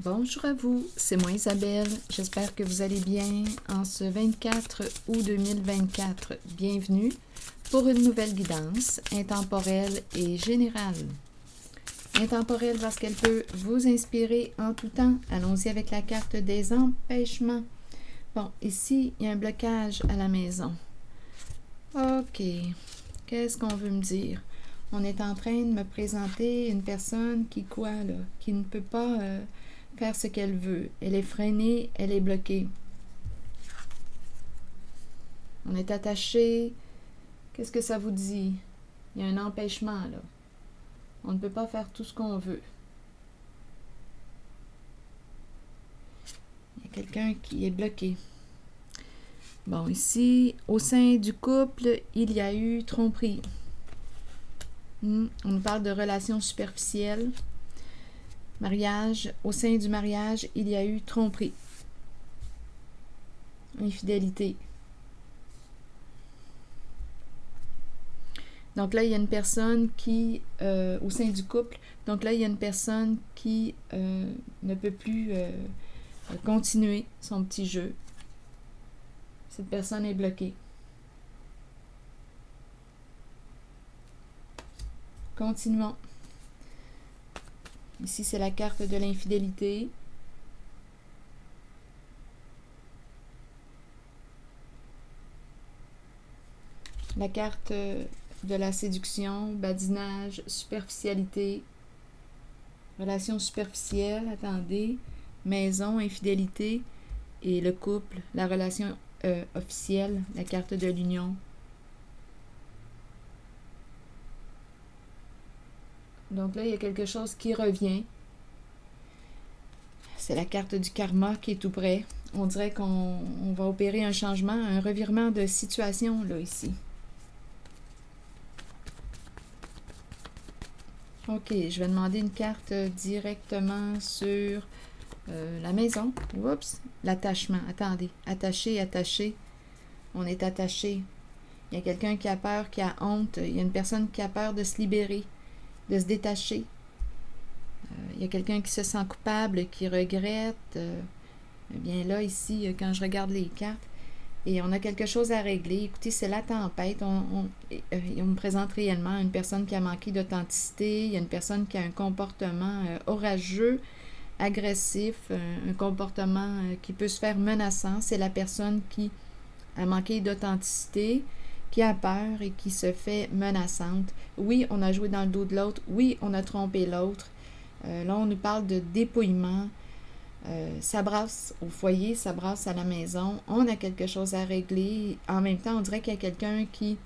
Bonjour à vous, c'est moi Isabelle. J'espère que vous allez bien en ce 24 août 2024. Bienvenue pour une nouvelle guidance intemporelle et générale. Intemporelle parce qu'elle peut vous inspirer en tout temps. Allons-y avec la carte des empêchements. Bon, ici, il y a un blocage à la maison. OK, qu'est-ce qu'on veut me dire? On est en train de me présenter une personne qui qui ne peut pas faire ce qu'elle veut. Elle est freinée, elle est bloquée. On est attaché. Qu'est-ce que ça vous dit? Il y a un empêchement, là. On ne peut pas faire tout ce qu'on veut. Il y a quelqu'un qui est bloqué. Bon, ici, au sein du couple, il y a eu tromperie. On nous parle de relations superficielles. Mariage, au sein du mariage, il y a eu tromperie. Infidélité. Donc là, il y a une personne qui, au sein du couple, donc là, il y a une personne qui ne peut plus continuer son petit jeu. Cette personne est bloquée. Continuons. Ici, c'est la carte de l'infidélité. La carte de la séduction, badinage, superficialité, relation superficielle, attendez, maison, infidélité, et le couple, la relation officielle, la carte de l'union. Donc là, il y a quelque chose qui revient. C'est la carte du karma qui est tout près. On dirait qu'on va opérer un changement, un revirement de situation, là, ici. OK, je vais demander une carte directement sur la maison. Oups, l'attachement. Attendez, attaché, attaché. On est attaché. Il y a quelqu'un qui a peur, qui a honte. Il y a une personne qui a peur de se libérer, de se détacher. Il y a quelqu'un qui se sent coupable, qui regrette. Eh bien là, ici, quand je regarde les cartes, et on a quelque chose à régler. Écoutez, c'est la tempête. On me présente réellement une personne qui a manqué d'authenticité. Il y a une personne qui a un comportement orageux, agressif, un comportement qui peut se faire menaçant. C'est la personne qui a manqué d'authenticité, qui a peur et qui se fait menaçante. Oui, on a joué dans le dos de l'autre. Oui, on a trompé l'autre. Là, on nous parle de dépouillement. Ça brasse au foyer, ça brasse à la maison. On a quelque chose à régler. En même temps, on dirait qu'il y a quelqu'un qui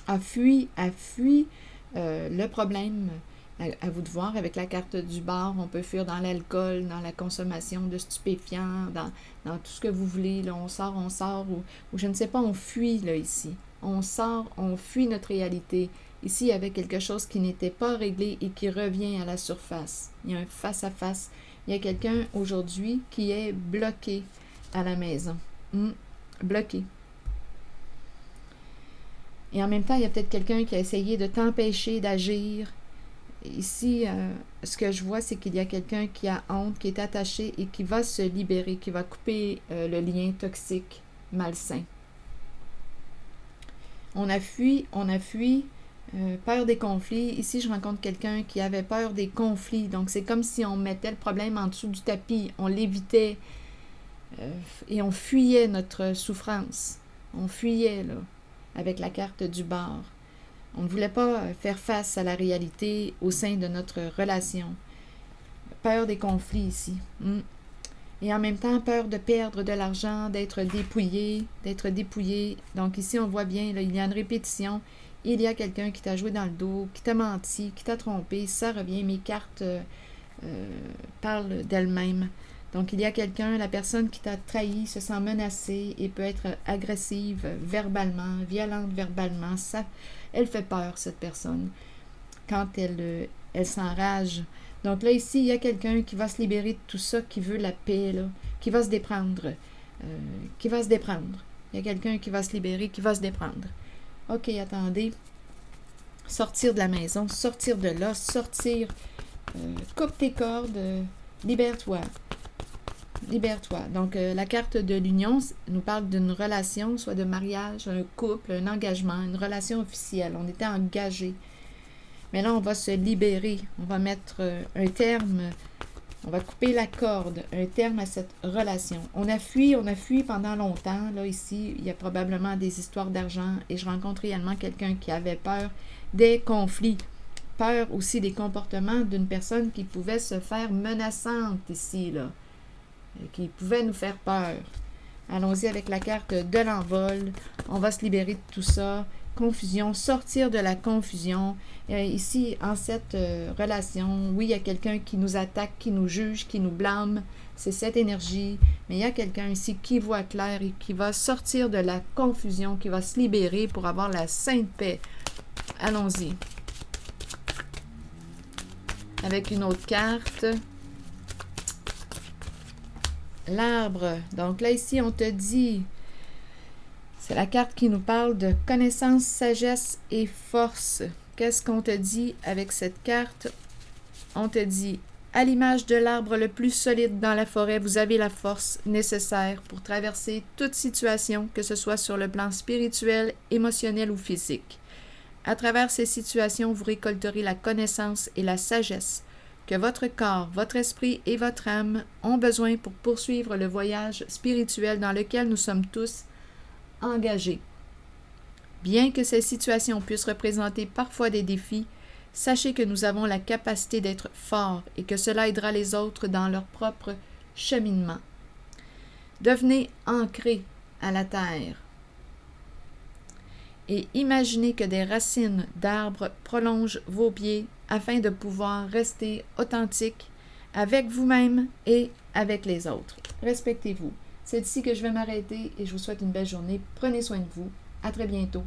a fui le problème. À vous de voir, avec la carte du bar, on peut fuir dans l'alcool, dans la consommation de stupéfiants, dans tout ce que vous voulez. Là, on sort, ou je ne sais pas, on fuit là ici. On sort, on fuit notre réalité. Ici, il y avait quelque chose qui n'était pas réglé et qui revient à la surface. Il y a un face-à-face. Il y a quelqu'un aujourd'hui qui est bloqué à la maison. Bloqué. Et en même temps, il y a peut-être quelqu'un qui a essayé de t'empêcher d'agir. Ici, ce que je vois, c'est qu'il y a quelqu'un qui a honte, qui est attaché et qui va se libérer, qui va couper le lien toxique, malsain. On a fui, peur des conflits. Ici, je rencontre quelqu'un qui avait peur des conflits. Donc, c'est comme si on mettait le problème en dessous du tapis, on l'évitait et on fuyait notre souffrance. On fuyait, là, avec la carte du bar. On ne voulait pas faire face à la réalité au sein de notre relation. Peur des conflits ici. Et en même temps, peur de perdre de l'argent, d'être dépouillé. Donc ici, on voit bien, là, il y a une répétition. Il y a quelqu'un qui t'a joué dans le dos, qui t'a menti, qui t'a trompé. Ça revient. Mes cartes parlent d'elles-mêmes. Donc, il y a quelqu'un, la personne qui t'a trahi se sent menacée et peut être agressive verbalement, violente verbalement. Ça, elle fait peur, cette personne, quand elle s'enrage. Donc là, ici, il y a quelqu'un qui va se libérer de tout ça, qui veut la paix, là, qui va se déprendre. Il y a quelqu'un qui va se libérer, qui va se déprendre. OK, attendez. Sortir de la maison, sortir de là, sortir. Coupe tes cordes. Libère-toi. Libère-toi. Donc, la carte de l'union nous parle d'une relation, soit de mariage, un couple, un engagement, une relation officielle. On était engagés. Mais là, on va se libérer. On va mettre un terme. On va couper la corde, un terme à cette relation. On a fui pendant longtemps. Là, ici, il y a probablement des histoires d'argent et je rencontre réellement quelqu'un qui avait peur des conflits. Peur aussi des comportements d'une personne qui pouvait se faire menaçante ici, là. Qui pouvait nous faire peur. Allons-y avec la carte de l'envol. On va se libérer de tout ça. Confusion, sortir de la confusion. Ici, en cette relation, oui, il y a quelqu'un qui nous attaque, qui nous juge, qui nous blâme. C'est cette énergie. Mais il y a quelqu'un ici qui voit clair et qui va sortir de la confusion, qui va se libérer pour avoir la sainte paix. Allons-y. Avec une autre carte. L'arbre. Donc là, ici, on te dit, c'est la carte qui nous parle de connaissance, sagesse et force. Qu'est-ce qu'on te dit avec cette carte? On te dit, à l'image de l'arbre le plus solide dans la forêt, vous avez la force nécessaire pour traverser toute situation, que ce soit sur le plan spirituel, émotionnel ou physique. À travers ces situations, vous récolterez la connaissance et la sagesse que votre corps, votre esprit et votre âme ont besoin pour poursuivre le voyage spirituel dans lequel nous sommes tous engagés. Bien que ces situations puissent représenter parfois des défis, sachez que nous avons la capacité d'être forts et que cela aidera les autres dans leur propre cheminement. Devenez ancrés à la terre et imaginez que des racines d'arbres prolongent vos pieds afin de pouvoir rester authentique avec vous-même et avec les autres. Respectez-vous. C'est ici que je vais m'arrêter et je vous souhaite une belle journée. Prenez soin de vous. À très bientôt.